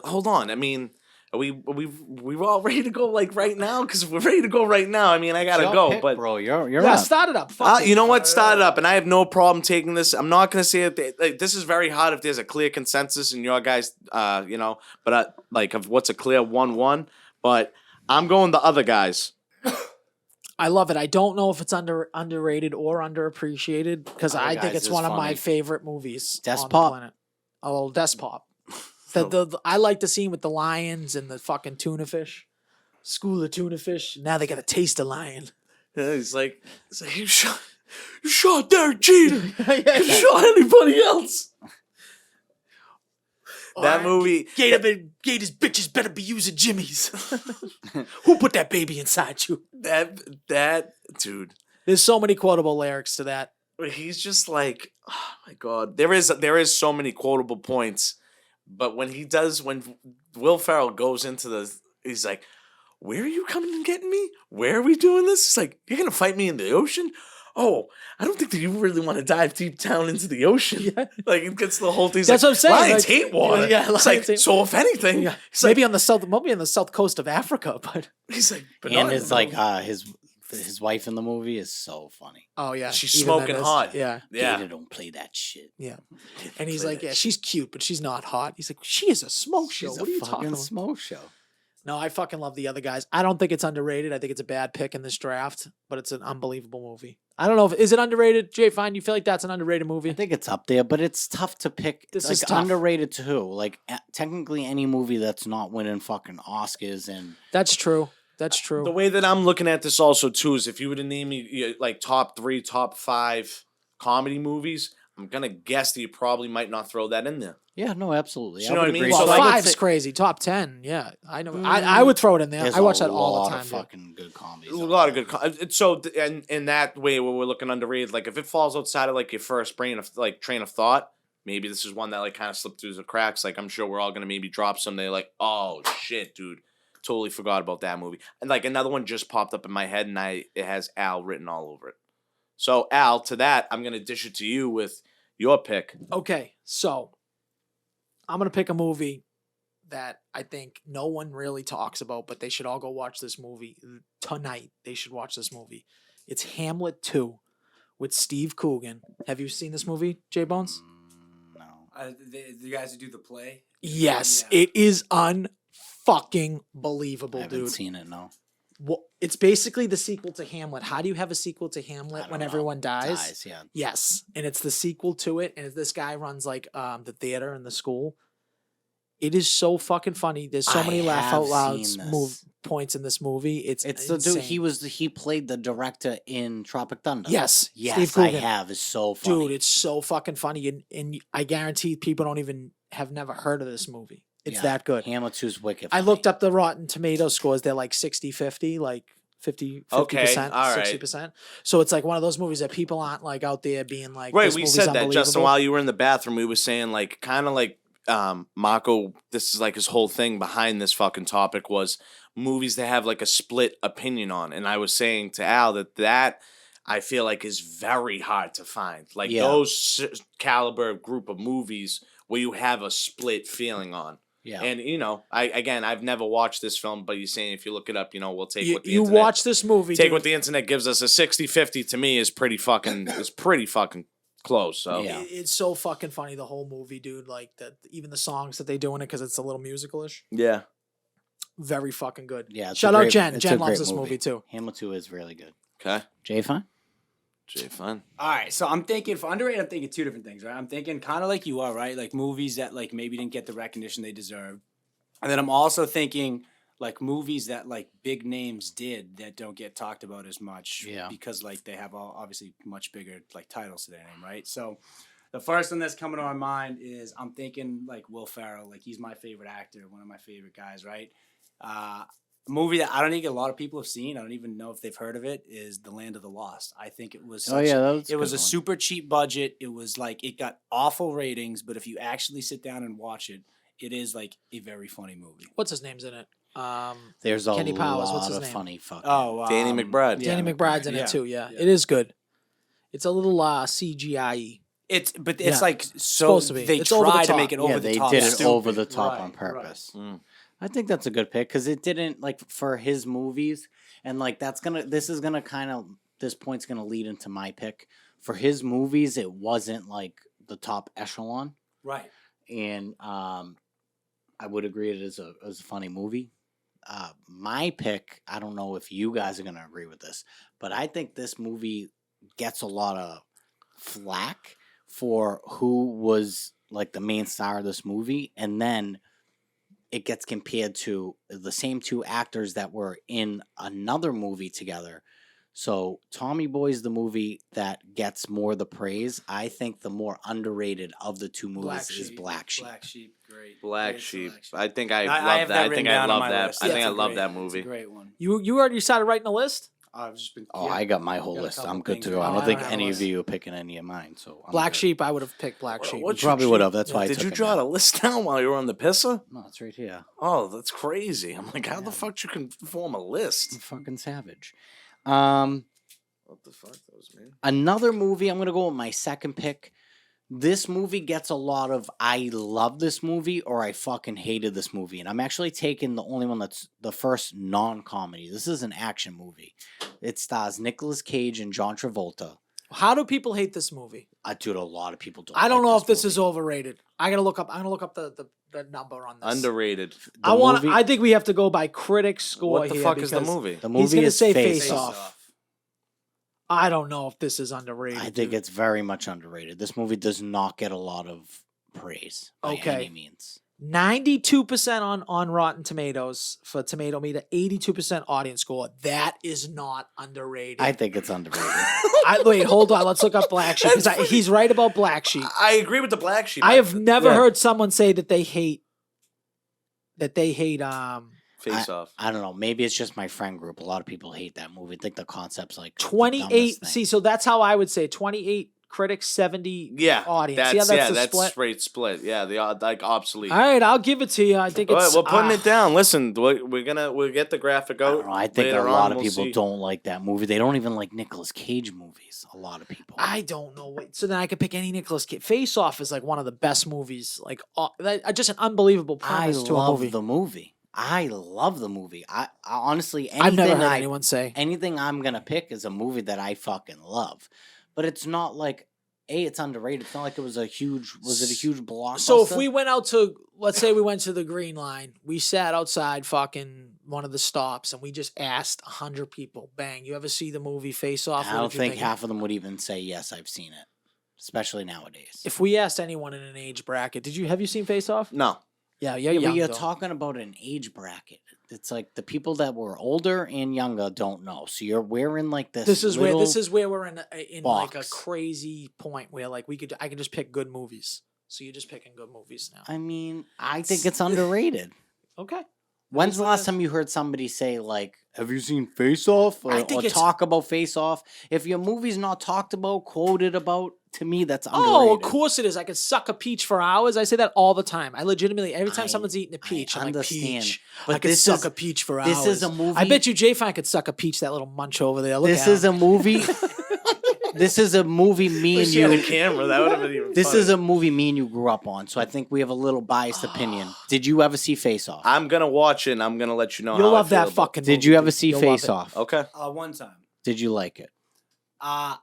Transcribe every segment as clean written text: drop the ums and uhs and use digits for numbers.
hold on. I mean, we all ready to go like right now? Because if we're ready to go right now, I mean, I gotta go. Pick, but bro, you're Yeah, up. start it up. Fuck it. you know what? Start it up, and I have no problem taking this. I'm not gonna say that like, this is very hard if there's a clear consensus in your guys, but like of what's a clear 1-1. But I'm going the other guys. I love it. I don't know if it's underrated or underappreciated because Other I think Guys it's is one of my funny. favorite movies on the Despot? planet. A little Despot. I like the scene with the lions and the fucking tuna fish. School of tuna fish. Now they got to taste a lion. Yeah, he's like you shot Derek Jeter. You shot anybody else. That movie. Gators bitches better be using Jimmy's. Who put that baby inside you? That dude. There's so many quotable lyrics to that. He's just like, oh my god. There is so many quotable points, but when Will Ferrell goes into he's like, "Where are you coming and getting me? Where are we doing this?" He's like, "You're gonna fight me in the ocean." Oh, I don't think that you really want to dive deep down into the ocean. Yeah. Like it gets the whole thing. That's what I'm saying. Lions Like, hate water. yeah, it's lions like hate- so. If anything, Yeah. he's like, Maybe on the south coast of Africa, but he's like, but And not his in the his wife in the movie is so funny. oh yeah, She's even smoking that is- hot. Yeah, yeah. Gator don't play that shit. yeah. And he's Play like, that yeah, shit. she's cute, but she's not hot. He's like, she is a smoke show. She's What a are you talking fucking about? smoke show. No, I fucking love the other guys. I don't think it's underrated. I think it's a bad pick in this draft, but it's an unbelievable movie. I don't know if is it underrated, Jay. Fine, you feel like that's an underrated movie? I think it's up there, but it's tough to pick. This like, is tough. underrated too. Like technically, any movie that's not winning fucking Oscars and That's true. That's true. The way that I'm looking at this also too is if you were to name me like top 3, top 5 comedy movies, I'm gonna guess that you probably might not throw that in there. yeah, no, absolutely. You know what I mean? agree. well, So, like, I would five's say crazy. Top 10, yeah. I know. I would throw it in there. there's I watch a that all lot the time. of dude. fucking good comedies. A out lot of there. good. So in that way, when we're looking underrated, like if it falls outside of like your first train of thought, maybe this is one that like kind of slipped through the cracks. Like I'm sure we're all gonna maybe drop someday. Like oh shit, dude, totally forgot about that movie. And like another one just popped up in my head, and it has Al written all over it. So Al, to that, I'm gonna dish it to you with your pick. Okay, so I'm gonna pick a movie that I think no one really talks about, but they should all go watch this movie tonight. They should watch this movie. It's Hamlet 2 with Steve Coogan. Have you seen this movie, J Bones? No. The guys who do the play. Yes, Yeah. it is unfucking I believable, haven't dude. seen it. No. Well, it's basically the sequel to Hamlet. How do you have a sequel to I Hamlet don't when know. everyone dies? Yeah. Yes, and it's the sequel to it, and this guy runs like the theater in the school. It is so fucking funny. There's so I many laugh out have loud seen this. points in this movie. It's It's the dude. insane. He played the director in Tropic Thunder. Yes, Yes, Steve I Coogan. have. It's so funny. Dude, it's so fucking funny, and I guarantee people don't even have never heard of this movie. It's Yeah. that good. Hamlet 2's wicked. I funny. looked up the Rotten Tomato scores. They're like 60-50, like 50%, Okay, all right. 60%. So it's like one of those movies that people aren't like out there being like, Right, this we movie's said that, Justin, unbelievable. while you were in the bathroom. We were saying, like, kind of like Mako, this is like his whole thing behind this fucking topic was movies that have like a split opinion on. And I was saying to Al that I feel like is very hard to find. Like Yeah. those caliber group of movies where you have a split feeling on. Yeah. And, I've never watched this film, but you're saying if you look it up, we'll take what the You internet... watch this movie, Take dude. what the internet gives us. A 60-50 to me is pretty fucking close. So Yeah. It's so fucking funny, the whole movie, dude. Like, even the songs that they do in it, because it's a little musical-ish. yeah. Very fucking good. Yeah. it's a Shout out great- Jen. it's a Jen loves great this movie, too. Hamlet 2 is really good. Okay. Jay, fine? Jay, fun. All right, so I'm thinking for underrated. I'm thinking two different things, right? I'm thinking kind of like you are, right? Like movies that like maybe didn't get the recognition they deserved, and then I'm also thinking like movies that like big names did that don't get talked about as much, Yeah. because like they have obviously much bigger like titles to their name, right? So the first one that's coming to my mind is I'm thinking like Will Ferrell, like he's my favorite actor, one of my favorite guys, right? A movie that I don't think a lot of people have seen, I don't even know if they've heard of it, is The Land of the Lost. I think it was Oh, yeah. That was it was good a one. super cheap budget. It was like it got awful ratings, but if you actually sit down and watch it, it is like a very funny movie. What's his name's in it? There's a Kenny Powers, lot what's his of name? funny fucking. Danny McBride. Danny McBride's in yeah. it, too. Yeah. Yeah. It is good. It's a little CGI. It's Yeah. like so Supposed to be. they It's over the try to top. make it over Yeah, the they top. did it stupid. over the top on Right, right. purpose. Mm. I think that's a good pick because it didn't like for his movies, and like this is gonna kind of this point's gonna lead into my pick for his movies. It wasn't like the top echelon, Right. and I would agree it is a funny movie. My pick, I don't know if you guys are gonna agree with this, but I think this movie gets a lot of flack for who was like the main star of this movie, and then it gets compared to the same two actors that were in another movie together. So Tommy Boy's the movie that gets more the praise. I think the more underrated of the two movies is Black Sheep. Black Sheep, great. Black Great Sheep. selection. I think I I love have that. that I written think I down on love my that. list. I think It's I a love great- that It's a movie. great one. You already started writing a list? I've just been. Oh, yeah. I got my whole Got a list. couple I'm good things to written go. I down. don't I think don't have a any of list. you are picking any of mine. So I'm Black good. Sheep, I would have picked Black Sheep. What You probably you- would have. That's why I Did took you it draw down. a list down while you were on the pisser? No, it's right here. Oh, that's crazy. I'm like, how the Yeah. fuck you can form a I'm list? fucking savage. What the fuck? That was me. Another movie, I'm going to go with my second pick. This movie gets a lot of I love this movie or I fucking hated this movie. And I'm actually taking the only one that's the first non-comedy. This is an action movie. It stars Nicolas Cage and John Travolta. How do people hate this movie? Dude, a lot of people don't. I don't like know if this movie. is overrated. I'm gonna look up the number on this. Underrated. The I want. movie- I think we have to go by critic score What the here fuck is the because movie? The He's movie gonna is say Face Face Off. Off. I don't know if this is underrated. I think dude. it's very much underrated. This movie does not get a lot of praise by Okay. any means. 92% on Rotten Tomatoes for Tomato Meter, 82% audience score. That is not underrated. I think it's underrated. Wait, hold on. Let's look up Black Sheep because he's right about Black Sheep. I agree with the Black Sheep. I have never yeah. heard someone say that they hate Face Off. I don't know. Maybe it's just my friend group. A lot of people hate that movie. I think the concept's like the 28. dumbest thing. See, so that's how I would say 28 critics, 70 Yeah, audience. That's, Yeah, that's yeah, the that's split. straight split. Yeah, the like obsolete. All right, I'll give it to you. I think All it's. right, we're putting it down. Listen, we'll get the graphic I out. don't know. I think a later lot on, of we'll people see. don't like that movie. They don't even like Nicolas Cage movies. A lot of people. I don't know. Wait, so then I could pick any Nicolas Cage. Face Off is like one of the best movies. Like, just an unbelievable I premise to a love movie. the movie. I love the movie. I honestly, I've never anything heard anyone say. anything I'm gonna pick is a movie that I fucking love. But it's not like it's underrated. It's not like it was a huge. Was it a huge blockbuster? So if we went out to, let's say we went to the Green Line, we sat outside fucking one of the stops, and we just asked 100 people, "Bang, you ever see the movie Face Off?" I What don't did you think half of them would even say yes. I've seen it, especially nowadays. If we asked anyone in an age bracket, have you seen Face Off? No, Yeah, you're Yeah, but young. you're though. talking about an age bracket. It's like the people that were older and younger don't know. So we're in like this. This is little, where we're in like a box. crazy point where like I can just pick good movies. So you're just picking good movies now. I mean, I think it's underrated. Okay. When's is the what it last is. time you heard somebody say like, "Have you seen Face Off?" I or think it's- talk about Face Off? If your movie's not talked about, quoted about, to me that's underrated. Oh, of course it is. I could suck a peach for hours. I say that all the time. I legitimately every time I- someone's eating a I peach, I'm like understand, peach. but I could this suck is- a peach for this hours. is a movie- I bet you Jay Fine could suck a peach. That little munch over there. Look This at is him. a movie. This is a movie me and Wish you had a you. camera. That would have been even. This funny. is a movie me and you grew up on, so I think we have a little biased opinion. Did you ever see Face Off? I'm gonna watch it. and I'm gonna let you know. You'll how I love feel that about- fucking. Did movie, you ever dude. see You'll love Face it. Off? Okay. One time. Did you like it?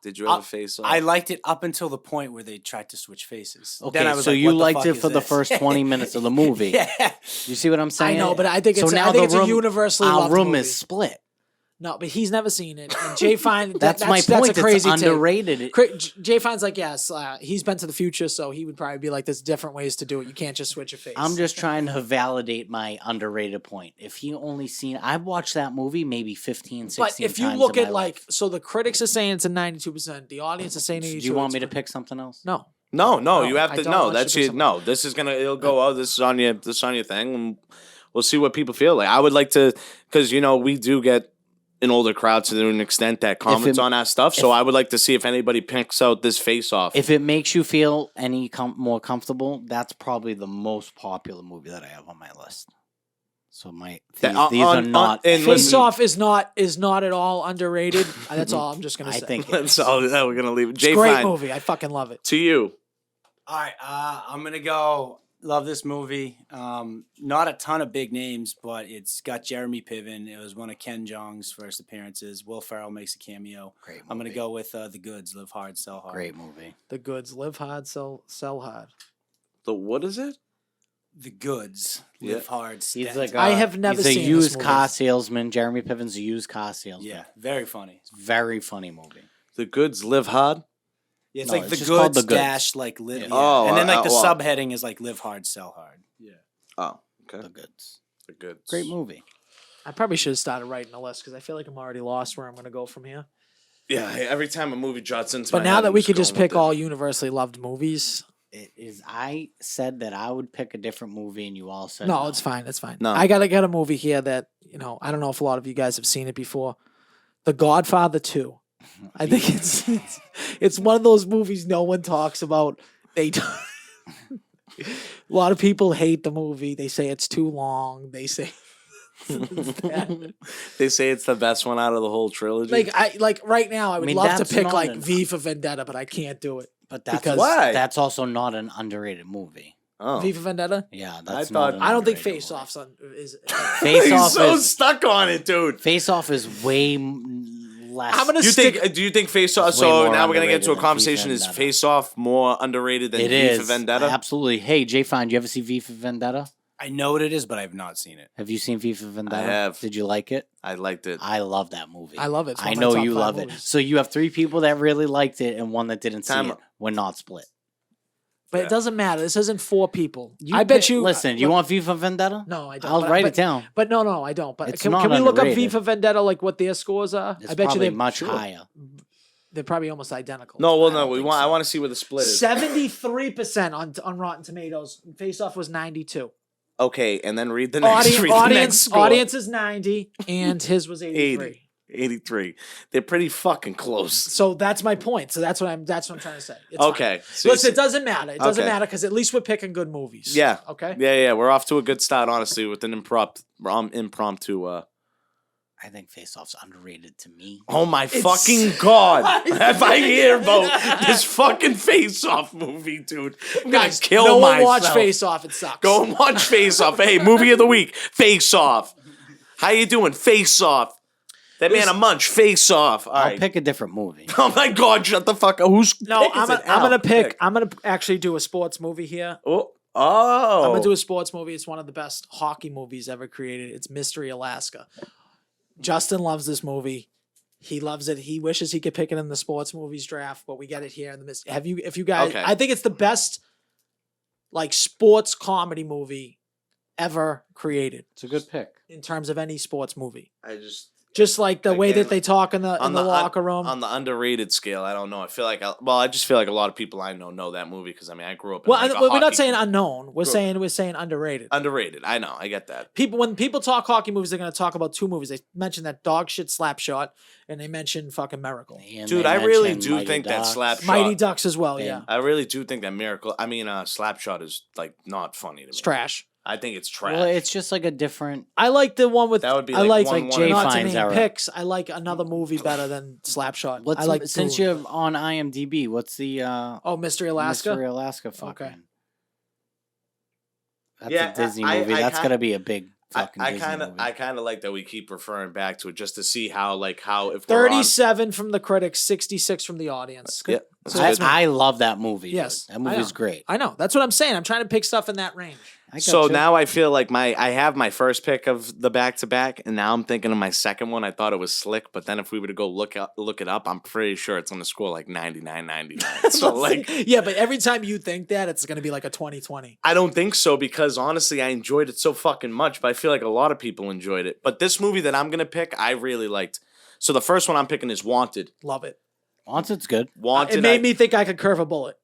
Did you ever face off? I liked it up until the point where they tried to switch faces. Okay, Then I was so like, you what the liked fuck it is for the this? first 20 minutes of the movie. Yeah. You see what I'm I saying? know, but I think So it's. now I think the it's room- a universally Our loved room movie. is split. No, but he's never seen it. And Jay Fine. That's my point. That's a crazy it's take. underrated. Jay Fine's like, yes, he's been to the future, so he would probably be like, there's different ways to do it. You can't just switch a face. I'm just trying to validate my underrated point. If he only seen, I've watched that movie maybe 15, 16 But if you times look in at my like, life. so the critics are saying it's a 92%. The audience is saying 82%. Do you want me to pick something else? No. No, No, you have I to. don't No, want you that's to pick it. No, this is gonna. It'll go. Oh, this is on your. This is on your thing, and we'll see what people feel like. I would like to, because we do get an older crowd to an extent that comments on our stuff. So I would like to see if anybody picks out this Face Off. If it makes you feel any more comfortable, that's probably the most popular movie that I have on my list. So That- these are on- not. and Face listen- Off is not at all underrated. That's all I'm just gonna I say. think That's all that we're gonna leave. It's Jay, a great fine. movie. I fucking love it. To you. All right, I'm gonna go. Love this movie. Not a ton of big names, but it's got Jeremy Piven. It was one of Ken Jeong's first appearances. Will Ferrell makes a cameo. Great movie. I'm gonna go with The Goods. Live hard, sell hard. Great movie. The Goods. Live hard, sell hard. The what is it? The Goods. Yeah. Live hard. He's stand- like I have never he's a seen this used movie. car salesman. Jeremy Piven's a used car salesman. yeah, very funny. Very funny movie. The Goods Live Hard. Yeah, it's No, like it's The just called Goods, The Goods. dash like live. Yeah. Yeah. Oh, and then like the well- subheading is like live hard, sell hard. Yeah. Oh, okay. The Goods. The Goods. Great movie. I probably should have started writing a list because I feel like I'm already lost where I'm going to go from here. Yeah, every time a movie jots into But my now head, that I'm we could just going pick with it. all universally loved movies, It is. I said that I would pick a different movie, and you all said no, it's fine. It's fine. No. I gotta get a movie here that I don't know if a lot of you guys have seen it before. The Godfather 2. I think it's one of those movies no one talks about. A lot of people hate the movie. They say it's too long. They say They say it's the best one out of the whole trilogy. like right now I would mean, love to that's pick not like an- V for Vendetta, but I can't do it. But that's Because- Why? That's also not an underrated movie. oh. V for Vendetta. Yeah, that's thought- not. An I don't think underrated Face Off's is. Face He's Off so is stuck on it, dude. Face Off is way less. I'm gonna You stick. think? Do you think Face Off? It's way So more now we're gonna get underrated to a than conversation. V for Is Vendetta. Face Off more underrated than It V is for Vendetta? absolutely. Hey, Jay Fine, do you ever see V for Vendetta? I know what it is, but I have not seen it. Have you seen V for Vendetta? have. Did you like it? I liked it. I love that movie. I love it. It's one I of my know top you 5 love it. movies. So you have 3 people that really liked it and one that didn't see Time it. out. We're not split. But Yeah. it doesn't matter. This isn't 4 people. I bet you. Listen, you want V for Vendetta? No, I don't. I'll but- write but- it down. But no, I don't. But It's can not we look up V underrated. for Vendetta, like what their scores are? It's I bet you probably they're much higher. they're probably almost identical. No, well, I no. don't We think want. I so. want to see where the split is. 73% on Rotten Tomatoes. Face Off was 92. Okay, and then read the next. read the next Audience score. audience is 90, and his was 83. 83. They're pretty fucking close. So that's my point. So that's what I'm trying to say. It's fine. Okay. So Listen, it doesn't matter. It doesn't Okay. matter because at least we're picking good movies. Yeah. Okay. Yeah. We're off to a good start, honestly, with an impromptu. I think Face Off's underrated to me. Oh my fucking god! If I hear about this fucking Face Off movie, dude, I'm gonna Guys, kill no myself. one watch Face Off. It sucks. Go and watch Face Off. Hey, movie of the week, Face Off. How you doing, Face Off? That man a munch, Face Off. All I'll right. pick a different movie. Oh my god! Shut the fuck up. Who's No, pick is I'm it? gonna Al, pick. I'm gonna actually do a sports movie here. Oh. I'm gonna do a sports movie. It's one of the best hockey movies ever created. It's Mystery Alaska. Justin loves this movie. He loves it. He wishes he could pick it in the sports movies draft, but we get it here in the if you guys Okay. I think it's the best like sports comedy movie ever created It's a good pick. in terms of any sports movie. I Just like the way Again, that they talk in the locker room. on the underrated scale. I don't know. I feel like I just feel like a lot of people I know that movie because I mean I grew up. In well, like a we're not hockey saying community. unknown. We're Good. saying underrated. Underrated. I know. I get that. When people talk hockey movies, they're going to talk about 2 movies. They mention that dog shit slap shot, and they mention fucking Miracle, And Dude, they I really mentioned do Mighty think that Ducks. slap shot. Mighty Ducks as well. Yeah. Yeah, I really do think that Miracle. I mean, Slapshot is like not funny to me. it's trash. I think it's trash. Well, it's just like a different. I like the one with. That would be I like like one- Jay not to Fine's name era. picks. I like another movie better than Slapshot. What's I like since two. you're on IMDb? What's the Oh, Mystery Alaska. Mystery Alaska fucking? Okay. That's Yeah, a Disney I- movie. I That's kinda- gonna be a big fucking I Disney kind of movie. I kind of like that we keep referring back to it just to see how if we're on, 37 from the critics, 66 from the audience. Yeah, that's So good. I love that movie. dude. Yes, that I movie's know. great. I know. That's what I'm saying. I'm trying to pick stuff in that range. I got So you. now I feel like I have my first pick of the back to back, and now I'm thinking of my second one. I thought it was slick, but then if we were to go look it up, I'm pretty sure it's on the score like 99. So like, yeah, but every time you think that, it's going to be like a 2020. I don't think so because honestly, I enjoyed it so fucking much. But I feel like a lot of people enjoyed it. But this movie that I'm gonna pick, I really liked. So the first one I'm picking is Wanted. Love it. Wanted's good. Wanted. It made me think I could curve a bullet.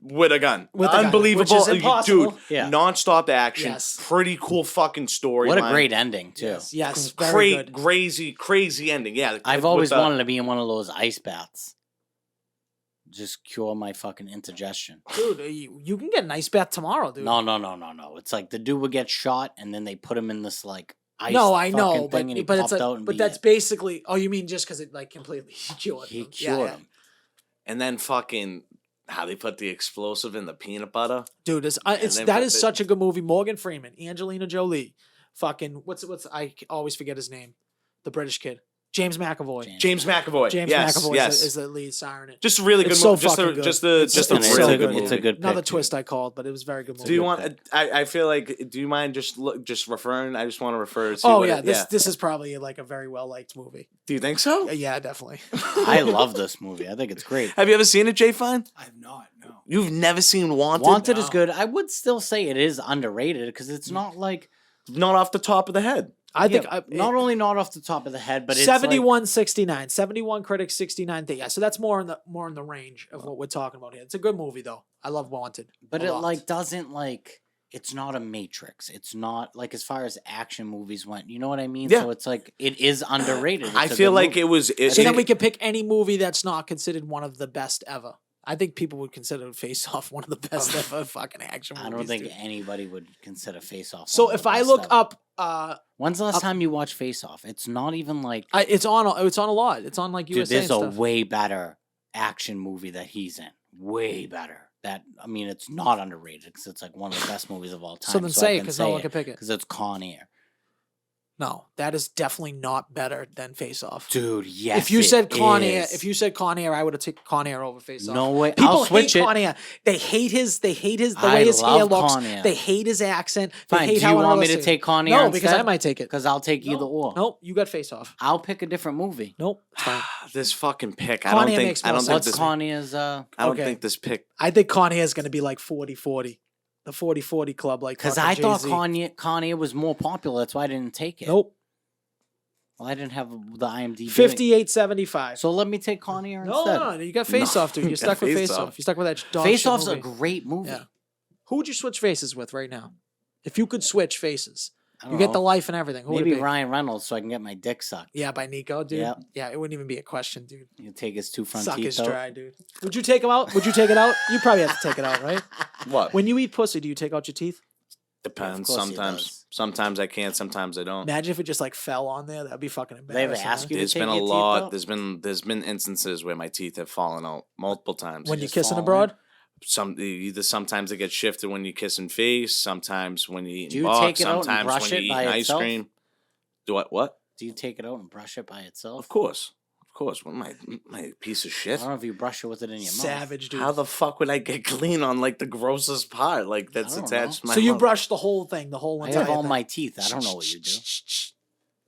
with a gun. With a gun, Unbelievable, which is impossible. dude. Yeah. Non-stop action. Yes. Pretty cool fucking story. What a great ending too. Yes, very Great, good. crazy ending. Yeah, I've with always the- wanted to be in one of those ice baths. just cure my fucking indigestion. Dude, you can get an ice bath tomorrow, dude. No. It's like the dude would get shot, and then they put him in this like ice. No, I know, fucking thing, and he but it's popped like, out and but beat that's it. basically. Oh, you mean just because it like completely cured He him? cured him. And then fucking how they put the explosive in the peanut butter. Dude, it's then that put is the- such a good movie. Morgan Freeman, Angelina Jolie, fucking what's I always forget his name, the British kid, James McAvoy. James McAvoy. James yes, McAvoy yes. is the lead star in it. Just a really good It's so movie. Just fucking a good. just a It's- just a it's so really good. good movie. It's a good Another pick, twist dude. I called, but it was a very good movie. Do you want? I feel like. Do you mind just just referring? I just want to refer to. Oh what yeah, it- this is probably like a very well liked movie. Do you think so? Yeah, definitely. I love this movie. I think it's great. Have you ever seen it, Jay Fine? I have not. No. You've never seen Wanted? Wanted is No. good. I would still say it is underrated because it's not like Not off the top of the head. I think yeah, not only not off the top of the head, but it's 71-69, 71 critics, 69 thing. Yeah, so that's more in the range of what we're talking about here. It's a good movie though. I love Wanted. but a it lot. like doesn't like it's not a Matrix. It's not like as far as action movies went. You know what I mean? Yeah. So it's like it is underrated. I It's a feel good like movie. it was. So then we can pick any movie that's not considered one of the best ever. I think people would consider Face Off one of the best ever fucking action movies. I don't think dude. anybody would consider Face Off. So one of if the I best look ever. up, when's the last time you watched Face Off? It's not even like it's on a lot. It's on like dude. USA There's and a stuff. way better action movie that he's in. Way better. That I mean, it's not underrated because it's like one of the best movies of all time. So then I say it can because no say one can pick it. because it's Con Air. No, that is definitely not better than Face Off. Dude, yes. if you it said Con Air, is. if you said Con Air, I would have taken Con Air over Face Off. No way. People I'll switch hate it. Con Air. They hate his the I way his hair love looks. Con Air. They hate his accent. They Fine. hate Do how you it want me to looks. take Con Air No, because I instead? might take it. Because I'll take either No. or. Nope, you got Face Off. I'll pick a different movie. Nope, it's fine. This fucking pick. Con Air I makes don't more think sense. What's this. Con Air's? I don't Okay. think this pick. I think Con Air is going to be like 40-40. The 40-40 club, like Because fucking I thought Jay-Z. Con Air was more popular. That's why I didn't take it. Nope, Well, I didn't have the IMDb. 58-75. So let me take Con Air No, instead. no, you got Face No, Off, dude. You're you stuck got with Face Face Off. Off. You're stuck with that dog Face shit Off's a movie. great movie. Yeah. Who would you switch faces with right now? If you could switch faces, I you don't get know. the life and everything. Who would Maybe it be? Ryan Reynolds so I can get my dick sucked. Yeah, by Nico, dude. Yeah. Yeah, it wouldn't even be a question, dude. You take his two front Suck teeth his out. dry, dude. Would you take him out? Would you take it out? You probably have to take it out, right? What? When you eat pussy, do you take out your teeth? Depends. Of course he Sometimes. does. Sometimes I can. Sometimes I don't. Imagine if it just like fell on there. That'd be fucking They ever embarrassing. ask huh? you to There's take been a your teeth lot. out? There's been instances where my teeth have fallen out multiple times. when you're just kissing fall abroad? Sometimes they get shifted when you kiss in face. Sometimes when you eat Do in you box. take it out and Sometimes brush when it you eat by ice itself? cream. Do I what? Do you take it out and brush it by itself? Of course. What am I piece of I shit? don't know if you brush it with it in your mouth. Savage, dude. How the fuck would I get clean on like the grossest part? Like that's I don't attached to my so you mouth? brush the whole thing, the whole I entire have all thing. my teeth. I don't know what you do.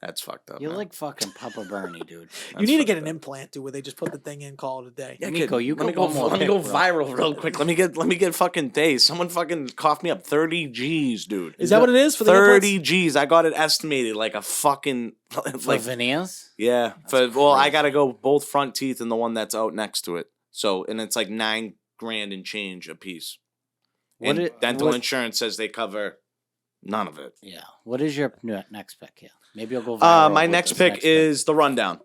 That's fucked up. You're man. like fucking Papa Bernie, dude. You That's need to get fucked an up. implant, dude, where they just put the thing in, call it a day. Yeah, Nico, kid, you let me go go. one more Let me go pick, bro. viral real quick. Let me get fucking days. Someone fucking coughed me up 30 G's, dude. Is that what it is for the 30 implants? G's. I got it estimated like a fucking For like veneers? yeah. That's Well, I crazy. gotta go both front teeth and the one that's out next to it. So and it's like $9 grand and change a piece. What And it- dental what- insurance says they cover none of it. Yeah. What is your next pick here? Maybe I'll go viral. My with next this pick is The Rundown.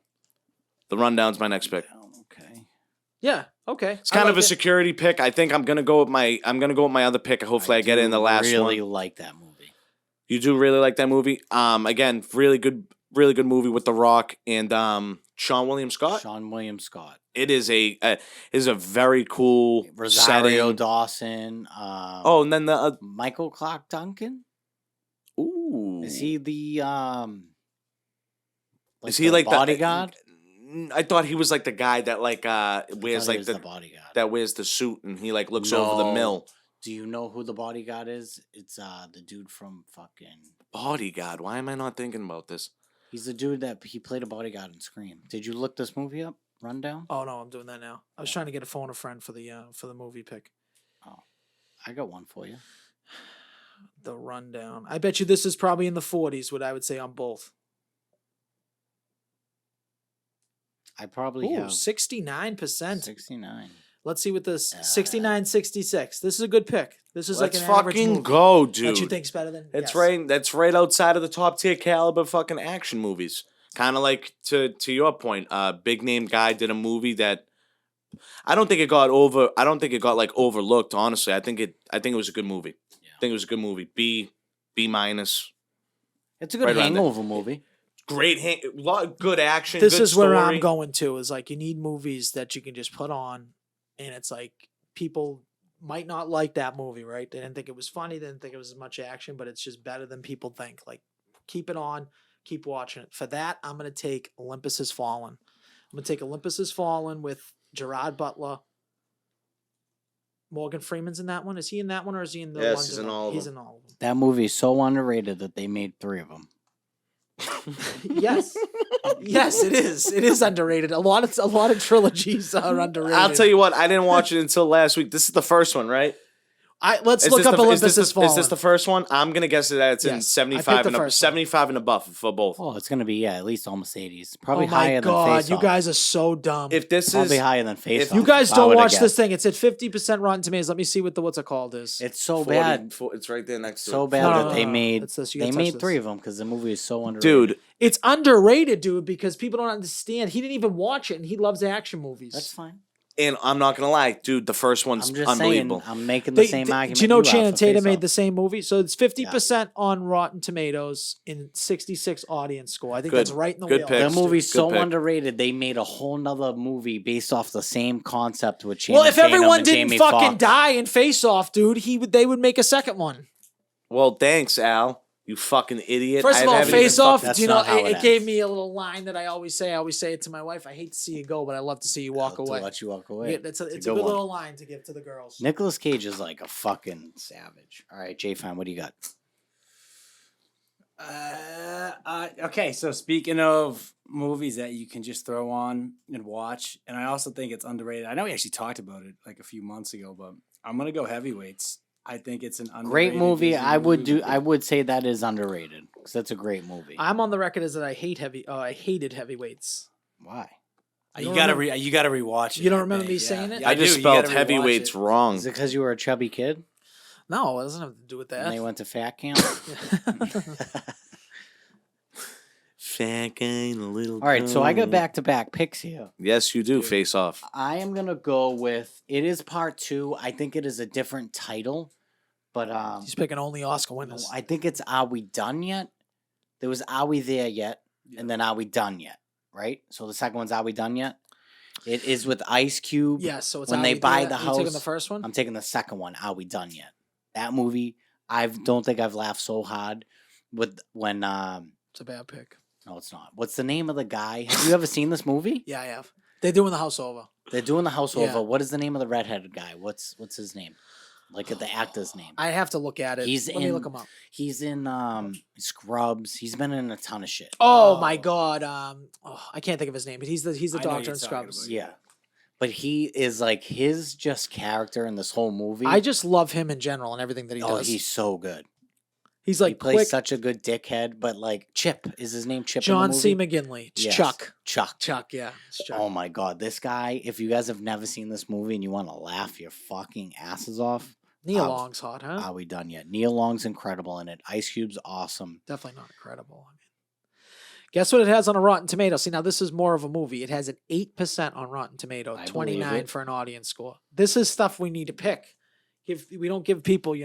The Rundown's my next pick. Oh, okay. Yeah, okay. It's kind of a security pick. I think I'm gonna go with my other pick. Hopefully I get it in the last really one. like that movie. You do really like that movie. Again, really good movie with The Rock and Sean William Scott. Sean William Scott. It is a very cool Rosario setting. Dawson. Oh, and then the Michael Clark Duncan? ooh, Is he the is he like bodyguard? I thought he was like the guy that like I wears thought he like was the the bodyguard. that wears the suit and he like looks over the No. mill. Do you know who the bodyguard is? It's the dude from fucking. Bodyguard. Why am I not thinking about this? He's the dude that he played a bodyguard in Scream. Did you look this movie up? Rundown. Oh no, I'm doing that now. I was trying to get a phone a friend for the movie pick. I got one for you. The Rundown. I bet you this is probably in the 40s, what I would say on both. I probably Ooh, have 69%. 69. Let's see what this Uh, 69-66. This is a good pick. This is Let's like an average fucking movie. go, dude. That you think's better than It's yes. right. That's right outside of the top tier caliber fucking action movies. Kind of like to your point, big name guy did a movie that I don't think it got over. I don't think it got like overlooked. Honestly, I think it was a good movie. Yeah. I think it was a good movie. B minus. It's a good Right around there. hangover movie. Great, lot of good action. This good is where I'm story. going to. Is like you need movies that you can just put on, and it's like people might not like that movie, right? They didn't think it was funny. They didn't think it was as much action, but it's just better than people think. Like, keep it on, keep watching it. For that, I'm gonna take Olympus Has Fallen. I'm gonna take Olympus Has Fallen with Gerard Butler. Morgan Freeman's in that one. Is he in that one, or is he in the Yes, ones he's in all of He's them. in all of them. That movie is so underrated that they made 3 of them. Yes, yes, it is. It is underrated. A lot of trilogies are underrated. I'll tell you what. I didn't watch it until last week. This is the first one, right? Let's Is look this up the- Olympus Has Fallen. Is this the first one? I'm gonna guess that it's in Yes, I 75 picked the and first one. 75 and above for both. Oh, it's gonna be at least almost 80s. Probably Oh my higher god, than Face you Off. guys are so dumb. If this Probably is higher than Face if Off. you guys I don't would've watch this guessed. thing, it's at 50% Rotten Tomatoes. Let me see what the what's it called is. It's so 40, bad. it's right there next to So it. bad No, that no, they no. made It's this, you they gotta made touch 3 this. of them because the movie is so underrated. Dude, It's underrated, dude, because people don't understand. He didn't even watch it, and he loves action movies. That's fine. and I'm not gonna lie, dude. The first one's I'm just unbelievable. saying. I'm making the same argument. Do you know have Channing for Tatum Face made Off. the same movie? So it's 50% on Rotten Tomatoes in 66 audience score. I think Good. that's right in the Good wheel. pick. That Good movie's so pick. underrated. They made a whole nother movie based off the same concept with Channing Well, if Tatum everyone and didn't Jamie fucking Foxx. die in Face Off, dude, they would make a second one. Well, thanks, Al. You fucking idiot. First of I all, haven't even Face Off, That's do you know, not how it it gave ends. me a little line that I always say. I always say it to my wife. I hate to see you go, but I love to see you walk To away. let you walk away. Yeah, it's a good one. little line to give to the girls. Nicolas Cage is like a fucking savage. All right, Jay Fine, what do you got? Okay, so speaking of movies that you can just throw on and watch, and I also think it's underrated. I know we actually talked about it like a few months ago, but I'm gonna go Heavyweights. I think it's an Great underrated movie. Disney I would movie. I would say that is underrated because that's a great movie. I'm on the record as that I hated Heavyweights. Why? I You don't gotta remember- you gotta rewatch it. You don't I remember think, me yeah. saying it? Yeah, I do. just You gotta spelled rewatch heavyweights it. wrong. Is it because you were a chubby kid No, it doesn't have to do with and that. they went to fat camp? Fat guy and a little. All right, so I got girl. back-to-back picks here. Yes, you do. Face Off. I am gonna go with it is part 2. I think it is a different title, but He's picking only Oscar winners. I think it's Are We Done Yet? There was Are We There Yet? And then Are We Done Yet? Right? So the second one's Are We Done Yet? It is with Ice Cube. Yes, so it's when Are they We buy There? the You taking house. the first one? I'm taking the second one. Are We Done Yet? That movie, I don't think I've laughed so hard with when It's a bad pick. no, it's not. What's the name of the guy? Have you ever seen this movie? Yeah, I have. They're doing the house over. They're doing the house Yeah. over. What is the name of the redheaded guy? What's his name? Like the actor's name. I have to look at it. He's Let me in- look him up. He's in Scrubs. He's been in a ton of shit. Oh, Oh. my god. I can't think of his name, but he's the I know doctor you're in talking Scrubs. about, Yeah. But he is like his just character in this whole movie. I just love him in general and everything that he oh, does. he's so good. He's He like plays quick. such a good dickhead, but like Chip is his name. Chip. John in the C. movie? McGinley. It's Yes. Chuck. Chuck. Chuck, yeah. It's Chuck. Oh my god, this guy! If you guys have never seen this movie and you want to laugh your fucking asses off, Neil um, Long's hot, huh? are we done yet? Neil Long's incredible in it. Ice Cube's awesome. Definitely not incredible. I mean, guess what it has on a Rotten Tomato? See, now this is more of a movie. It has an 8% on Rotten Tomato, I believe 29 it. for an audience score. This is stuff we need to pick. We don't give people,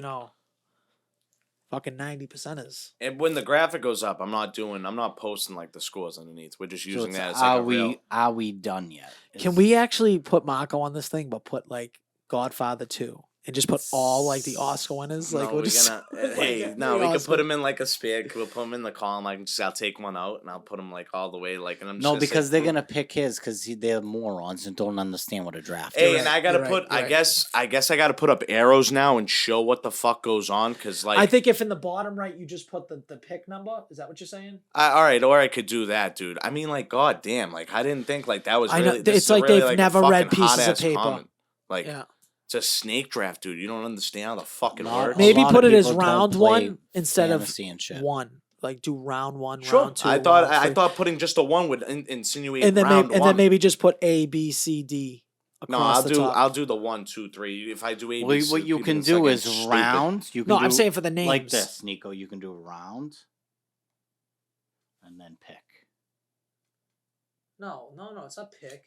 fucking 90%ers. And when the graphic goes up, I'm not posting like the scores underneath. We're just So using it's, that as like a real. are we done yet? Can Is- we actually put Marco on this thing, but put like Godfather 2 and just put all like the Oscar winners? Like, No, we'll we're just, gonna. like, Hey, get no, the we could Oscar. put them in like a spare. We'll put them in the column. I'll take one out and I'll put them like all the way. Like, and I'm just No, gonna say, because they're "Ooh." gonna pick his because they're morons and don't understand what a draft Hey, is. and right, I gotta you're put. right, you're I guess I gotta put up arrows now and show what the fuck goes on. Cause like, I think if in the bottom right you just put the pick number, is that what you're saying? all right, or I could do that, dude. I mean, like, god damn, like I didn't think like that was. I know, Really, this it's is a like really, they've a never read fucking pieces of hot-ass paper. comment. Like, Yeah. it's a snake draft, dude. You don't understand how the fucking Not- works. a Maybe lot of put it as people don't round play one instead of fantasy and shit. one. Like do round one, Sure. round two. I thought round I three. thought putting just a one would insinuate and then round maybe, one. maybe just put A, B, C, D No, across the top. I'll do the 1, 2, 3. If I do A, Well, B, C, what you people can think do I'm is stupid. round. You can No, do I'm saying for the names. like this, Nico. You can do round and then pick. No, it's not pick.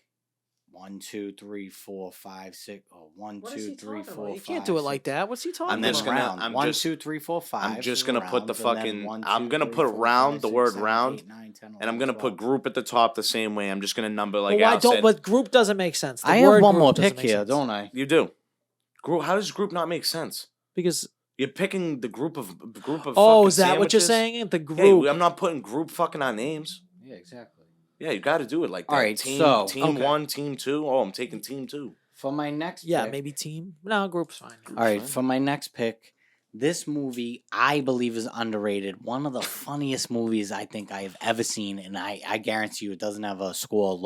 1, 2, 3, 4, 5, 6. Oh, 1, What is 2, he 3, talking 4, about? You 5, can't do it 6. like that. What's he talking I'm And then just about? gonna- round. I'm 1, just- 2, 3, 4, 5. I'm just gonna put the round, and then fucking. 1, I'm 2, gonna 3, put 4, round, 5, the 6, word 7, round, 8, 9, 10, and I'm 11, gonna 12. put group at the top the same way. I'm just gonna number like Well, why Al don't? said. But group doesn't make sense. The I have word one group more doesn't pick make here, sense. don't I? You do. Group. How does group not make sense? Because You're picking the group of oh, fucking is that what you're sandwiches? saying? The Yeah, group. I'm not putting group fucking on names. Yeah, exactly. Yeah, you got to do it like that. All right, team, so- team Okay. 1, team 2. Oh, I'm taking team 2. For my next Yeah, pick, maybe team. No, group's fine. all right, fine. for my next pick, this movie I believe is underrated. One of the funniest movies I think I have ever seen, and I guarantee you it doesn't have a score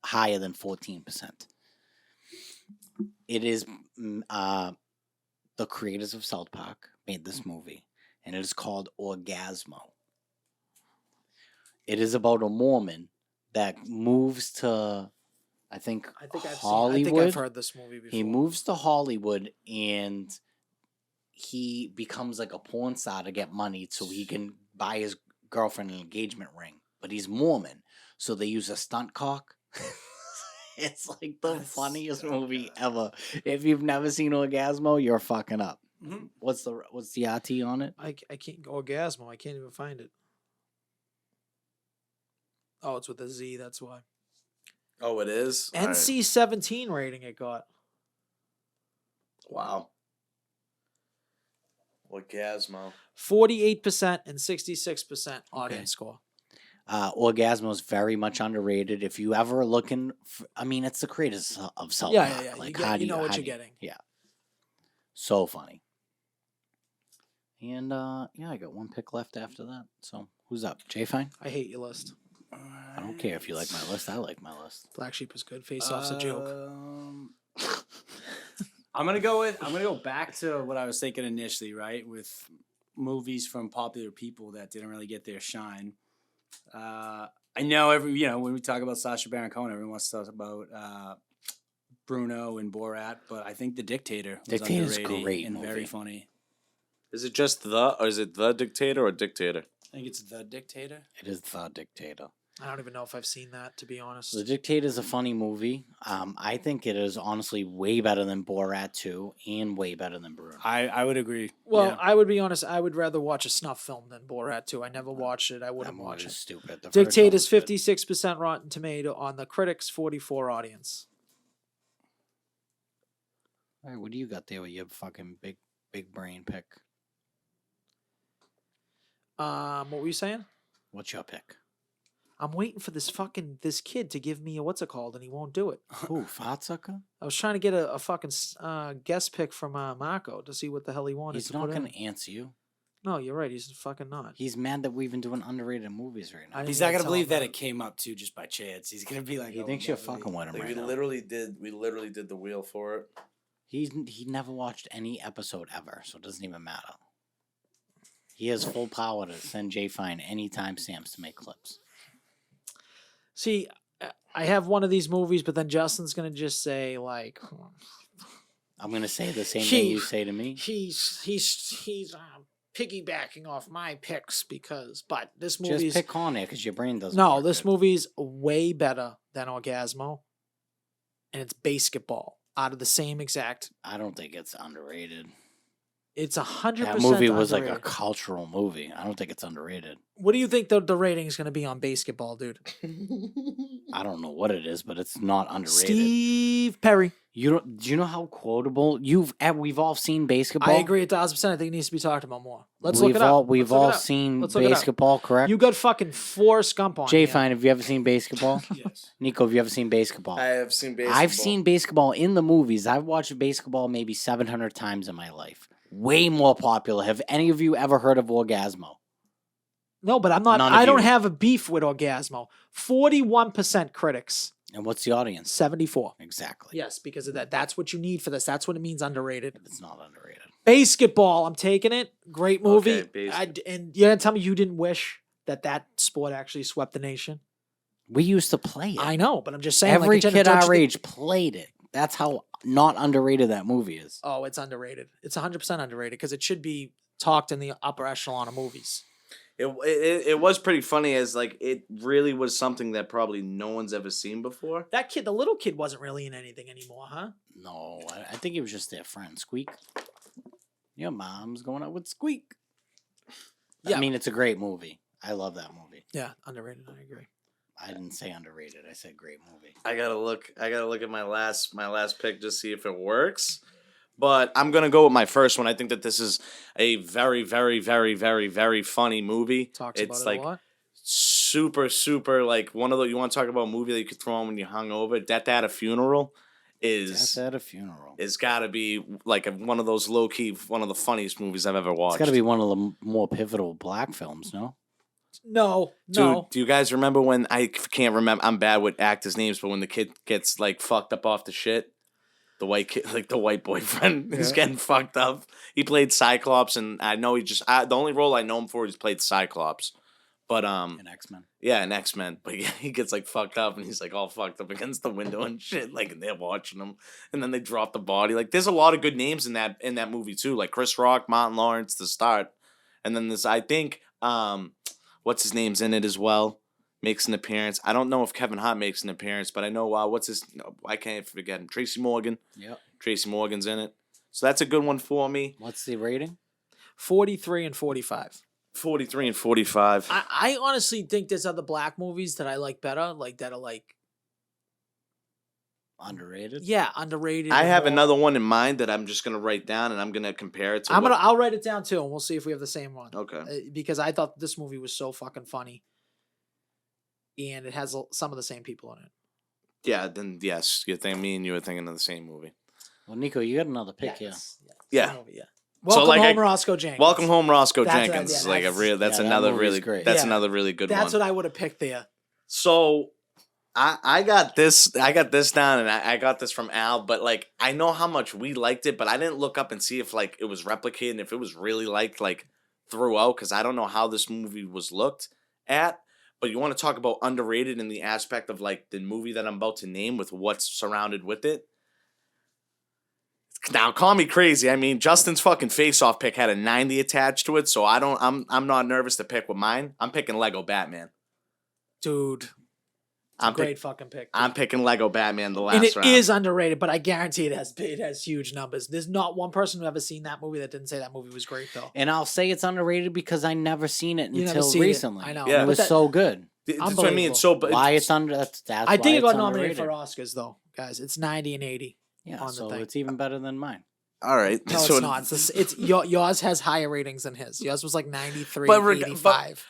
higher than 14%. It is the creators of South Park made this movie, and it is called Orgasmo. It is about a Mormon that moves to, I think I think I've Hollywood. seen. I think I've heard this movie before. He moves to Hollywood and he becomes like a porn star to get money so he can buy his girlfriend an engagement ring. But he's Mormon, so they use a stunt cock. It's like the funniest movie ever. If you've never seen Orgasmo, you're fucking up. Mhm. What's the RT on it? I can't Orgasmo. I can't even find it. Oh, it's with a Z. That's why. Oh, it is? All right. NC-17 rating it got. Wow. Orgasmo. 48% and 66% audience score. Orgasmo is very much underrated. If you ever looking, I mean, it's the creators of South Yeah, Park. yeah, yeah. Like, you, how get, do you know what how you're do getting. Yeah, so funny. And yeah, I got one pick left after that. So who's up? Jay Fine? I hate your list. I don't care if you like my list. I like my list. Black Sheep is good. Face Off's a joke. I'm gonna go back to what I was thinking initially, right? With movies from popular people that didn't really get their shine. I know when we talk about Sacha Baron Cohen, everyone wants to talk about Bruno and Borat, but I think The Dictator was Dictator's underrated great and very movie. funny. Is it just or is it the dictator or dictator? I think it's The Dictator. It is The Dictator. I don't even know if I've seen that, to be honest. The Dictator is a funny movie. I think it is honestly way better than Borat 2 and way better than Bruno. I would agree. Well, Yeah. I would be honest. I would rather watch a snuff film than Borat 2. I never watched it. I That wouldn't movie watch is it. stupid. The first one Dictator's was good. 56% Rotten Tomato on the critics, 44 audience. All right, what do you got there with your fucking big brain pick? What were you saying? What's your pick? I'm waiting for this kid to give me a what's it called, and he won't do it. Who, Fatsucker? I was trying to get a fucking guest pick from Marco to see what the hell he wanted He's to not put going in. to answer you. No, you're right. He's fucking not. He's mad that we've been doing underrated movies right now. I He's didn't not even gonna tell believe him that that. it came up too just by chance. He's gonna be like, He "Oh, thinks you're no, fucking with him Like, right we now. literally did the wheel for it. He never watched any episode ever, so it doesn't even matter. He has full power to send Jay Fine any timestamps to make clips. See, I have one of these movies, but then Justin's gonna just say like, I'm going to say the same thing you say to me. he's piggybacking off my picks because, but this Just movie's pick on it because your brain doesn't no, work this good. movie's way better than Orgasmo, and it's basketball out of the same exact. I don't think it's underrated. It's 100%. That movie was like a underrated. cultural movie. I don't think it's underrated. What do you think the rating is going to be on basketball, dude? I don't know what it is, but it's not underrated. Steve Perry. Do you know how quotable we've all seen basketball? I agree 1,000%. I think it needs to be talked about more. Let's we've look it all, up. We've Let's look all it up. seen Let's look it up. basketball, correct? You got fucking Forrest Gump on. Jay here. Fine, have you ever seen basketball? Yes. Nico, have you ever seen basketball? I have seen basketball. I've seen basketball in the movies. I've watched basketball maybe 700 times in my life. Way more popular. Have any of you ever heard of Orgasmo? No, but I'm not. None of I don't you. have a beef with Orgasmo. 41% critics. And what's the audience? 74. Exactly. Yes, because of that. That's what you need for this. That's what it means underrated. It's not underrated. Basketball. I'm taking it. Great movie. Okay, And you're gonna tell me you didn't wish that sport actually swept the nation? We used to play it. I know, but I'm just saying. Every like, kid don't you our think- age played it. That's how not underrated that movie is. Oh, it's underrated. It's 100% underrated because it should be talked in the upper echelon of movies. It was pretty funny as like it really was something that probably no one's ever seen before. That kid, the little kid, wasn't really in anything anymore, huh? No, I think he was just their friend, Squeak. Your mom's going out with Squeak. Yeah. I mean, it's a great movie. I love that movie. Yeah, underrated. I agree. I didn't say underrated. I said great movie. I gotta look at my last pick to see if it works. But I'm gonna go with my first one. I think that this is a very, very, very, very, very funny movie. Talks It's about like it a lot. super, super like one of the you want to talk about a movie that you could throw on when you're hungover. Death at a Funeral Death at a Funeral. is gotta be like one of those low key, one of the funniest movies I've ever watched. It's got to be one of the more pivotal black films, no? No, Dude, no. do you guys remember when I can't remember? I'm bad with actors' names, but when the kid gets like fucked up off the shit, the white kid, like the white boyfriend, is Yeah. getting fucked up. He played Cyclops, and I know the only role I know him for is played Cyclops. But In X-Men. yeah, in X-Men. But yeah, he gets like fucked up, and he's like all fucked up against the window and shit. Like, and they're watching him, and then they drop the body. Like, there's a lot of good names in that movie too, like Chris Rock, Martin Lawrence to start, and then this I think what's his name's in it as well. Makes an appearance. I don't know if Kevin Hart makes an appearance, but I know what's his. No, I can't forget him. Tracy Morgan. Yep. Tracy Morgan's in it, so that's a good one for me. What's the rating? 43 and 45. 43 and 45. I honestly think there's other black movies that I like better, like that are like Underrated? underrated. I and have more- another one in mind that I'm just gonna write down, and I'm gonna compare it to. I'll write it down too, and we'll see if we have the same one. Okay. Because I thought this movie was so fucking funny, and it has some of the same people in it. Yeah. Then yes, you think me and you were thinking of the same movie. Well, Nico, you got another pick here. Yeah. Same movie, yeah. Welcome like, home, Roscoe Jenkins. Welcome home, Roscoe That's what I- Jenkins. yeah, Is like a that's- real. That's yeah, that another movie's really. great. That's Yeah. another really good That's one. what I would have picked there. So, I got this. I got this down, and I got this from Al. But like, I know how much we liked it, but I didn't look up and see if like it was replicated and if it was really liked like throughout, because I don't know how this movie was looked at. But you want to talk about underrated in the aspect of like the movie that I'm about to name with what's surrounded with it. Now, call me crazy. I mean, Justin's fucking face-off pick had a 90 attached to it, so I'm not nervous to pick with mine. I'm picking Lego Batman. Dude, I'm great fucking pick. I'm picking Lego Batman the last and it round. is underrated, but I guarantee it has huge numbers. There's not one person who ever seen that movie that didn't say that movie was great though. And I'll say it's underrated because I never seen it You never until seen it. recently. I know. Yeah. It was But that- so good. That's what I mean. Unbelievable. So, but Why it's under? That's I why think it it's got nominated for underrated. Oscars though, guys. It's 90 and 80. Yeah, on the so thing. it's even better than mine. all right. No, so it's not. It's yours has higher ratings than his. Yours was like 93, But 85.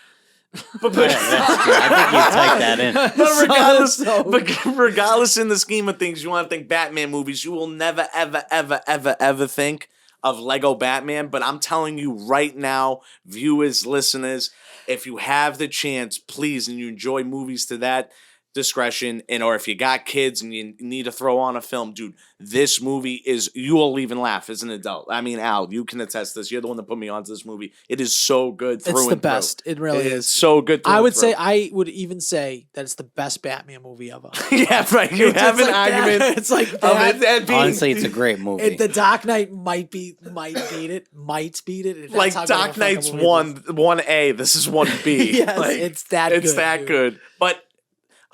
But, Yeah, that's true. I think you typed that in. But regardless, So- but regardless in the scheme of things, you want to think Batman movies, you will never, ever, ever, ever, ever think of Lego Batman. But I'm telling you right now, viewers, listeners, if you have the chance, please, and you enjoy movies to that discretion, and or if you got kids and you need to throw on a film, dude, this movie is, you will even laugh as an adult. I mean, Al, you can attest this. You're the one that put me onto this movie. It is so good through It's the and through. best. It really It is. so good. Through I and would say through. I would even say that it's the best Batman movie ever. Yeah, right. You It's have an like that. argument. It's like of that. it that being Honestly, it's a great movie. The Dark Knight might beat it. That's like how good of a Dark fucking Knight's movie it is. 1A. This is 1B. Yes, Like, it's that it's good, that dude. good. But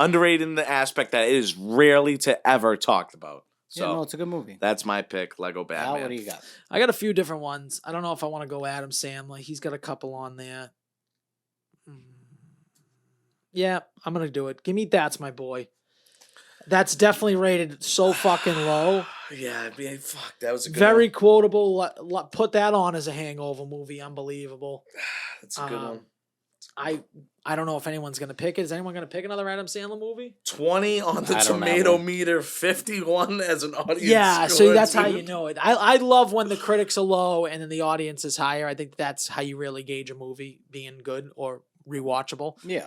underrated in the aspect that it is rarely to ever talked about. So yeah, no, it's a good movie. that's my pick, Lego Al, Batman. what do you got? I got a few different ones. I don't know if I want to go Adam Sandler. He's got a couple on there. Yeah, I'm gonna do it. Give me That's My Boy. That's definitely rated so fucking low. Yeah, I mean, fuck, that was a good Very one. quotable. Put that on as a hangover movie. Unbelievable. That's a good um, one. I don't know if anyone's gonna pick it. Is anyone gonna pick another Adam Sandler movie? 20 on the I don't have tomato one. meter, 51 as an audience. Yeah, so score, that's how dude. you know it. I love when the critics are low and then the audience is higher. I think that's how you really gauge a movie being good or rewatchable. Yeah.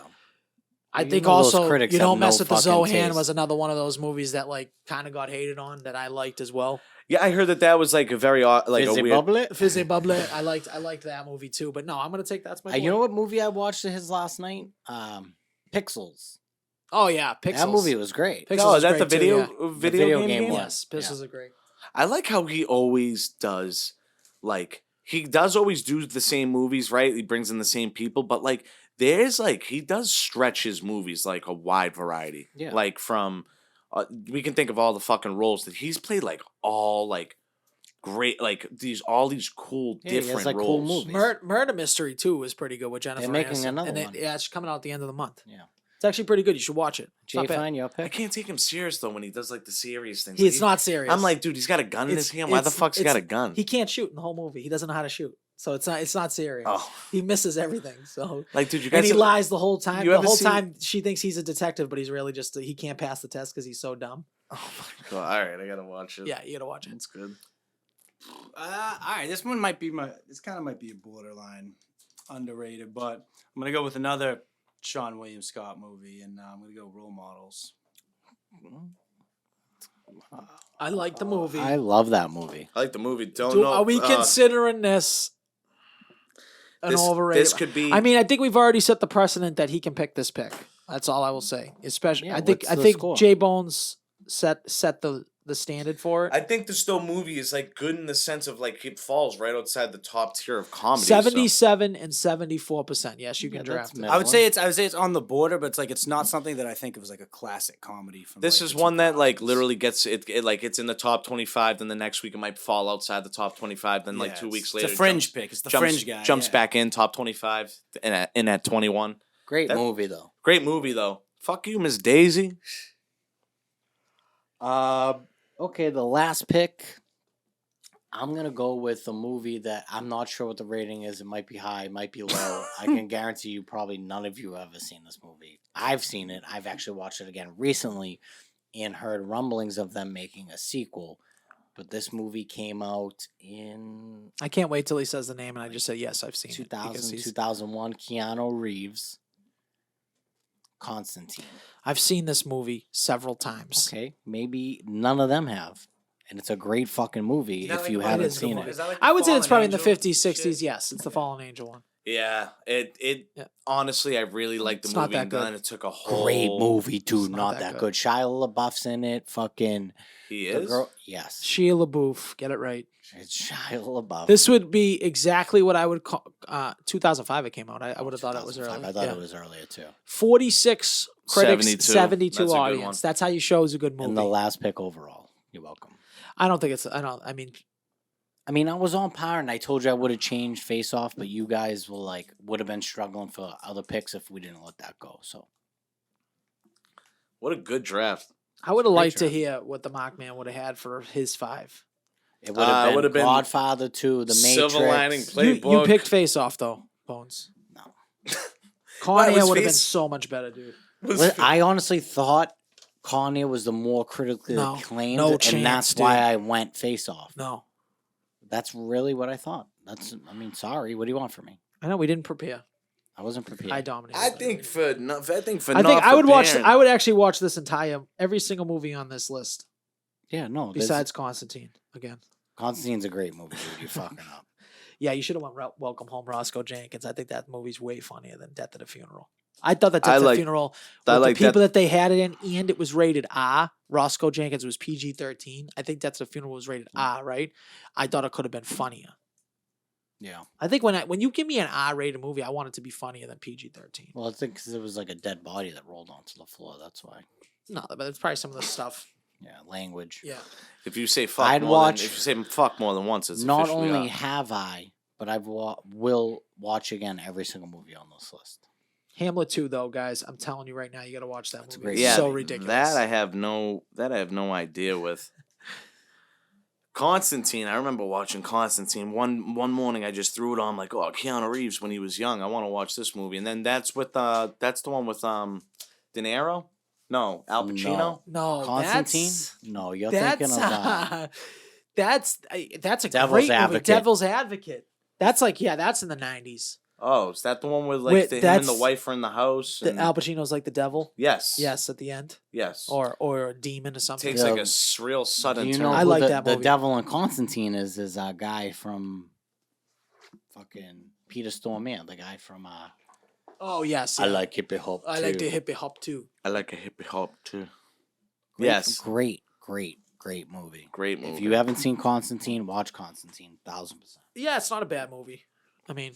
I You think know those also critics You have Don't Mess no with the fucking Zohan taste. was another one of those movies that like kind of got hated on that I liked as well. Yeah, I heard that was like a very like a Fizzy weird. Bubble It? Fizzy Bubble, I liked that movie too. But no, I'm gonna take That's My Boy. You know what movie I watched of his last night? Pixels. Oh yeah, Pixels. That movie was great. Pixels Oh, is is that the great too, video yeah. video, video game? game game? one. Yes, Pixels are great. I like how he always does like he does always do the same movies, right? He brings in the same people, but like there's like he does stretch his movies like a wide variety. Yeah. Like from we can think of all the fucking roles that he's played, like all like great, like all these cool Yeah, he has, different like, cool roles. movies. Murder Mystery 2 was pretty good with Jennifer making Aniston. another and one. yeah, it's coming out at the end of the month. Yeah. It's actually pretty good. You should watch it. It's Jay not bad. Fine, your I pick? can't take him serious though when he does like the serious things. It's Like, not serious. I'm like, dude, he's got a gun in his hand. Why the fuck's he got a gun? He can't shoot in the whole movie. He doesn't know how to shoot. So it's not serious. Oh. He misses everything. So Like, dude, you and guys. he lies the whole time. You The ever whole seen- time she thinks he's a detective, but he's really just he can't pass the test because he's so dumb. Oh my god! All right, I gotta watch it. Yeah, you gotta watch it. It's good. All right, this one might be this kind of might be a borderline underrated, but I'm gonna go with another Sean William Scott movie, and I'm gonna go Role Models. I like the movie. I love that movie. I like the movie. Don't Do- know. are we considering this an overrated? This could be. I mean, I think we've already set the precedent that he can pick this pick. That's all I will say. Especially, Yeah, I think what's the score? J Bones set the standard for it. I think the Stowe movie is like good in the sense of like it falls right outside the top tier of comedy. so- 77 and 74%. Yes, you can Yeah, draft that's it. mid- I would say it's on the border, but it's not something that I think of as like a classic comedy. From This like, is the one that like 2000s. literally gets it like it's in the top 25. Then the next week it might fall outside the top 25. Then like Yeah, 2 weeks it's later, a fringe jumps, pick. It's the jumps, fringe guy. jumps yeah. back in top 25 in at 21. Great That- movie, though. Great movie though. Fuck you, Miss Daisy. Okay, the last pick. I'm gonna go with a movie that I'm not sure what the rating is. It might be high, it might be low. I can guarantee you, probably none of you have ever seen this movie. I've seen it. I've actually watched it again recently, and heard rumblings of them making a sequel. But this movie came out in I can't wait till he says the name and I just say yes, I've seen it. 2000, because he's- 2001. Keanu Reeves. Constantine. I've seen this movie several times. Okay, maybe none of them have, and it's a great fucking movie Is that if like you one of haven't is a good seen movie. it. Is that like I the would say it's Fallen probably in the Angel 50s, 60s. shit? Yes, it's the Fallen Angel one. Yeah, it Yeah. honestly I really liked the It's not movie that and good. then it took a whole Great movie, dude. not Not that that good. good. Shia LaBeouf's in it. Fucking He the is. girl. Yes, Shia LaBeouf, get it right. it's Shia LaBeouf. This would be exactly what I would call 2005 it came out. I would have thought it was 2005. early. I thought Yeah. it was earlier too. 46 critics, 72. 72 That's a good audience. one. That's how you show is a good movie. And the last pick overall. You're welcome. I don't think it's I mean I mean, I was on par, and I told you I would have changed Face Off, but you guys would have been struggling for other picks if we didn't let that go. So What a good draft. I would have liked to draft. hear what the Markman would have had for his 5. it would have would've been been Godfather 2, The Matrix. Silver Lining You Playbook. picked Face Off though, Bones. No. Con Air was would have been Face- so much better, dude. I honestly thought Con Air was the more critically No, acclaimed, no and chance, that's dude. why I went Face Off. No. That's really what I thought. I mean, sorry. What do you want from me? I know we didn't prepare. I wasn't prepared. I dominated. I that think movie. for no, I think for I think not I would watch. preparing- I would actually watch this entire every single movie on this list Yeah, no. besides Constantine again. Constantine's a great movie, dude. You're fucking up. Yeah, you should have went Welcome Home, Roscoe Jenkins. I think that movie's way funnier than Death at a Funeral. I thought that I Death at a like- Funeral I with like the people that they had it in, and it was rated R. Roscoe Jenkins was PG-13. I think Death at a Funeral was rated R, right? I thought it could have been funnier. Yeah. I think when you give me an R-rated movie, I want it to be funnier than PG-13. Well, I think 'cause it was like a dead body that rolled onto the floor. That's why. No, but it's probably some of the stuff. Yeah, language. Yeah. If you say fuck I'd more watch- than, if you say fuck more than once, it's Not officially only up. have I, but I will watch again every single movie on this list. Hamlet 2, though, guys. I'm telling you right now, you got to watch that That's a movie. great It's yeah, so ridiculous. That I have no idea with. Constantine, I remember watching Constantine. One morning, I just threw it on like, oh, Keanu Reeves when he was young. I want to watch this movie, and then that's the one with De Niro. No, Al Pacino. No, Constantine? that's No, you're that's thinking of that's a Devil's great movie. Advocate. Devil's Advocate. That's like that's in the 90s. Oh, is that the one where like Wait, him and the that's- wife are in the house? The And, Al Pacino's like the devil. yes. Yes, at the end, Yes. or a demon or something. Takes Yeah. like a real sudden Do you turn. know I who like the, that the movie. devil in Constantine is a guy from fucking Peter Stormare, the guy from Oh yes, I yeah. like hippie hop. I like too. the hippie hop too. I like a hippie hop too. Great, Yes. great Great movie. Great movie. If you haven't seen Constantine, watch Constantine. 1000%. Yeah, it's not a bad movie. I mean,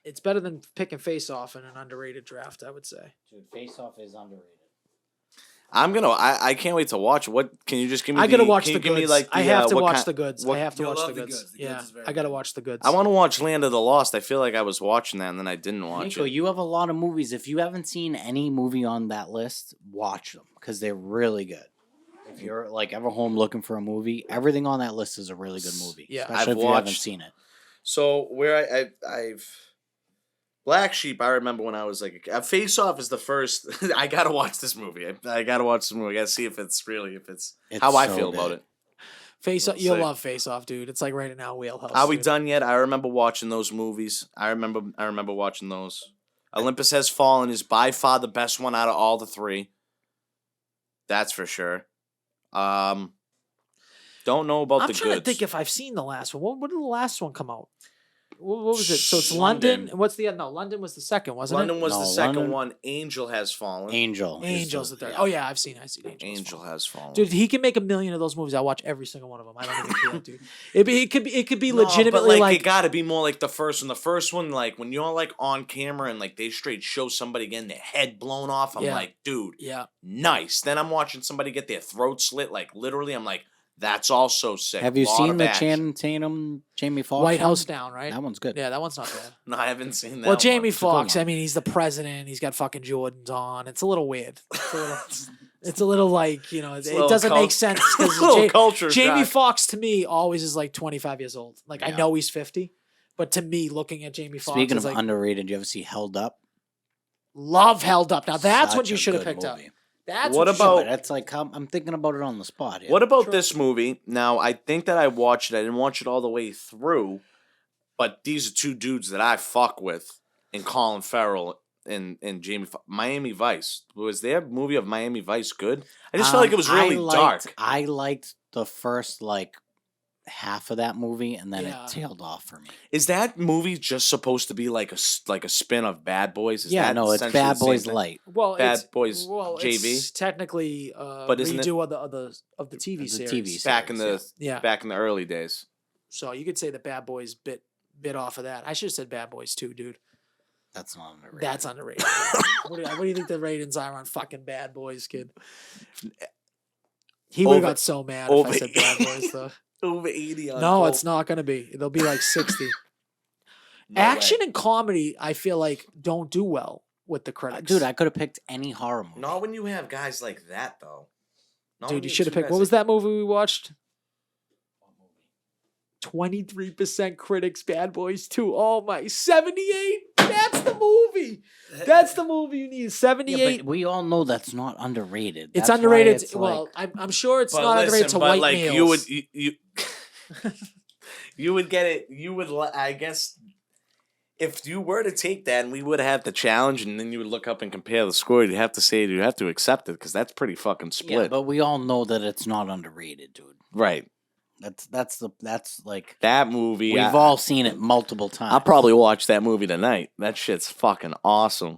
it's better than picking Face Off in an underrated draft, I would say. Dude, Face Off is underrated. I can't wait to watch. What can you just give me? I gotta the- watch can the you give goods. me, like, I the, have to what watch kind- the goods. what- I have to You'll watch love the the goods. goods. The Yeah, goods is very I gotta good. watch the goods. I want to watch Land of the Lost. I feel like I was watching that and then I didn't watch Nico, it. you have a lot of movies. If you haven't seen any movie on that list, watch them because they're really good. If you're like ever home looking for a movie, everything on that list is a really good movie. Yeah. especially I've if you haven't watched- seen it. So where I've Black Sheep. I remember when I was like, Face Off is the first. I gotta watch this movie. I gotta watch this movie. I gotta see if it's It's how I so feel about good. it. Face We'll Off, you'll see. love Face Off, dude. It's like right in our wheelhouse. Are we dude. done yet? I remember watching those movies. I remember watching those. Olympus Has Fallen is by far the best one out of all the three. That's for sure. Don't know about I'm the trying goods. to think if I've seen the last one. When did the last one come out? What was it? So it's London. London. What's the no? London was the second, wasn't London it? was No, the second London- one. Angel Has Fallen. Angel. is Angel's the third. yeah. Oh yeah, I've seen Angel. Angel Has Fallen. Dude, he can make a million of those movies. I watch every single one of them. I don't even care, dude. It could be No, legitimately but like it gotta be more like the first one. The first one, like when you're like on camera and like they straight show somebody getting their head blown off. I'm Yeah. like, dude, yeah. nice. Then I'm watching somebody get their throat slit. Like literally, I'm like, that's also sick. Have you Lot seen of the action. Channing Tatum, Jamie Foxx? White one? House Down, right? That one's good. Yeah, that one's not bad. No, I haven't seen that. Well, Jamie one. good Foxx, one. I mean, he's the president. He's got fucking Jordans on. It's a little weird. It's a little like, you know, it It's a little doesn't cult- make sense little because culture Jamie shock. Foxx to me always is like 25 years old. Like I Yeah. know he's 50, but to me, looking at Jamie Foxx Speaking is of like underrated, you ever see Held Up? love Held Up. Now that's what Such you a should have good picked up. movie. That's What what you about- But that's like I'm thinking about it on the spot. Here. What about True. this movie? Now, I think that I watched it. I didn't watch it all the way through, but these are two dudes that I fuck with, in Colin Farrell and Jamie. Miami Vice. Was their movie of Miami Vice good? I just felt like it was really dark. I liked the first like half of that movie, and then Yeah. it tailed off for me. Is that movie just supposed to be like a spin of Bad Boys? Is Yeah, that no, it's essentially Bad the same Boys thing? Light. well, Bad it's, Boys well, JV? It's technically But isn't it- redo of the TV The series. TV Back in series, the Yeah. back in the early days. So you could say the Bad Boys bit off of that. I should have said Bad Boys too, dude. That's not underrated. That's underrated. what do you think the ratings are on fucking Bad Boys, kid? He would have Over- got so mad if over I said Bad Boys, though. Over 80 on No, Colt. it's not gonna be. It'll be like 60. No Action way. and comedy, I feel like, don't do well with the critics. Dude, I could have picked any horror movie. Not when you have guys like that, though. Not when Dude, you have should have two picked. guys What was like- that movie we watched? 23% critics, Bad Boys 2. Oh my, 78. That's the movie. That's the movie you need. Yeah, 78. but we all know that's not underrated. It's That's why underrated. it's Well, like- I'm sure it's But not underrated listen, to but white like males. you would you you would get it. You would I guess if you were to take that and we would have the challenge and then you would look up and compare the score, you'd have to say you have to accept it because that's pretty fucking yeah, split. but we all know that it's not underrated, dude. Right. That's like That movie. we've all seen it multiple times. I'll probably watch that movie tonight. That shit's fucking awesome.